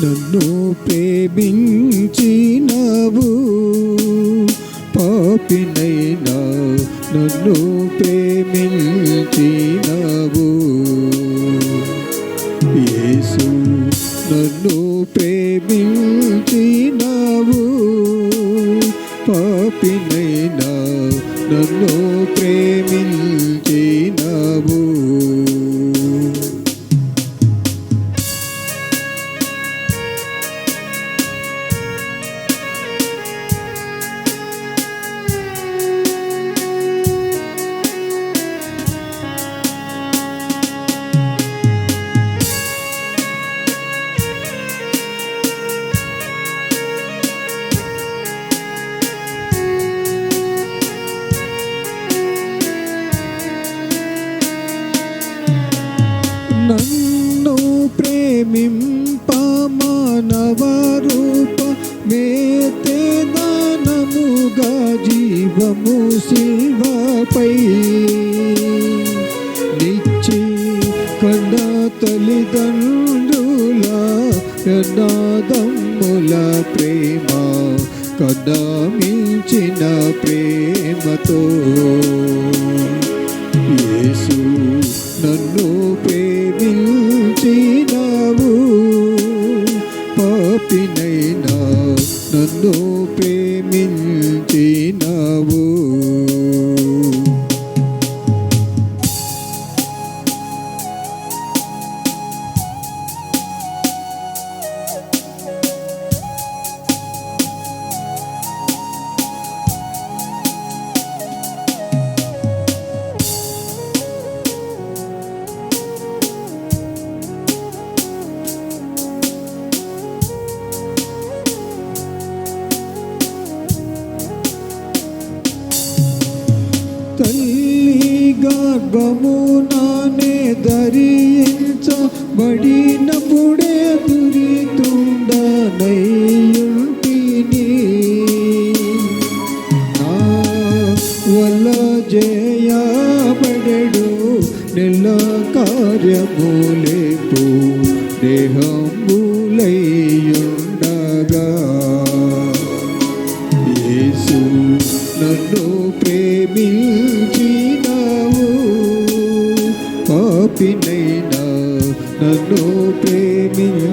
నన్ను ప్రేమించినవు, పాపినైనా నన్ను ప్రేమించినవు. యేసు నన్ను ప్రేమించినవు, పాపినైనా నన్ను ప్రేమించినవు. నన్ను ప్రేమింప మానవ రూప మేతే దానముగా జీవము శిల్వపై నిచ్చి కన్న తల్లిదండ్రుల అన్నదమ్ముల ప్రేమ కన్నా మించిన ప్రేమతో యేసు నన్ను ప్రేమించినవు, పాపినైనా నన్ను ప్రేమించినవు. తల్లి గర్భమునానే ధరించబడినప్పుడే దురితుండనయ్యుంటిని, నా వల్ల జయబడెడు నెల కార్యములేపు దేహములయ్యుండగా. యేసు నన్ను ప్రేమించినవు, పాపినైనా నన్ను ప్రేమించినవు.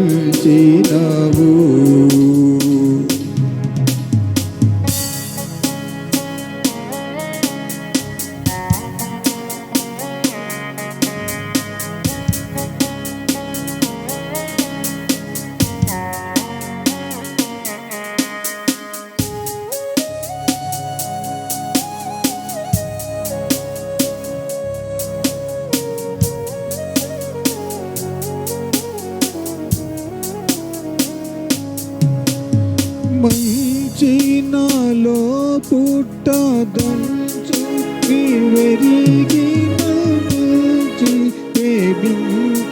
మంచి నాలో పుట్టదంచు వివెరిగి నన్ను ప్రేమించినావు.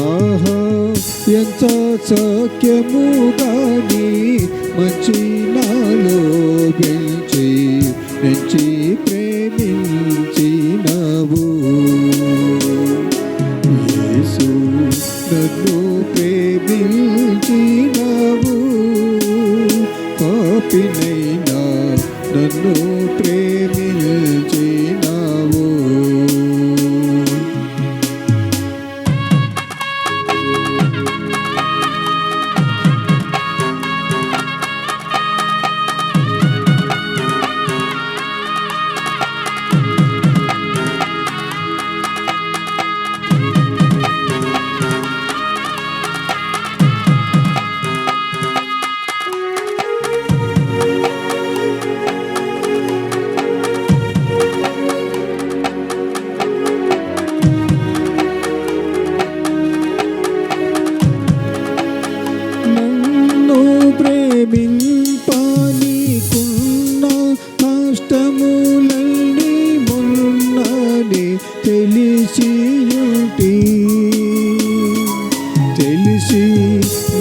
ఆహా ఎంత సఖ్యము గాని మంచి నాలో పెంచి ప్రేమించినావు. యేసు నన్ను ప్రేమించినావు, పాపినైనా నన్ను ప్రేమించినావు. ప్రేమింపనీకున్న కష్టములన్నీ మొన్ననే తెలిసి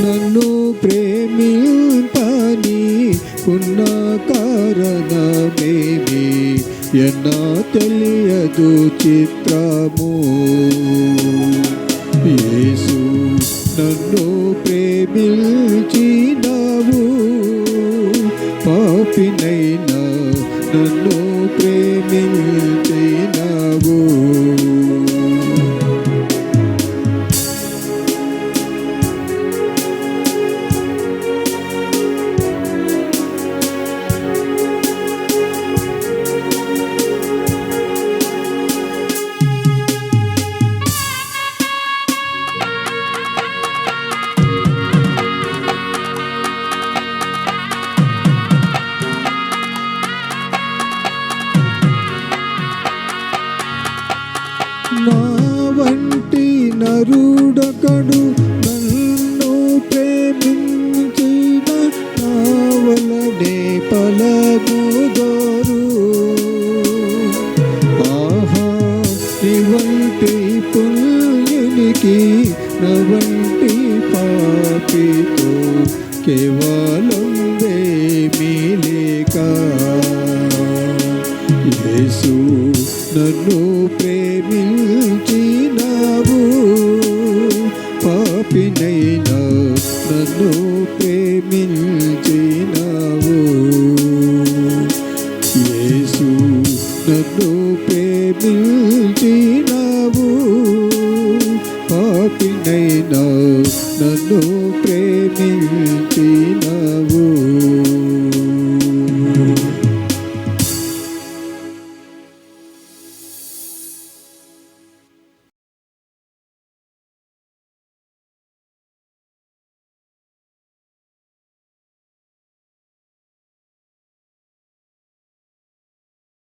నన్ను ప్రేమింపని ఉన్న కారణమేమి ఎన్న తెలియదు చిత్రము. యేసు నన్ను ప్రేమించినావు, పాపినైనా నన్ను ప్రేమించినావు. నా వంటి నరుడొకడు నన్ను ప్రేమించిన, నా వలనే పలముదోరు. ఆహా, నీ వంటి పుణ్యునికి నా వంటి పాపితో కేవలం వేమీ లేక. యేసు నన్ను ప్రేమించినావు, పాపినైనా నన్ను ప్రేమించినావు. యేసు నన్ను ప్రేమించినావు, పాపినైనా నన్ను ప్రేమించినావు.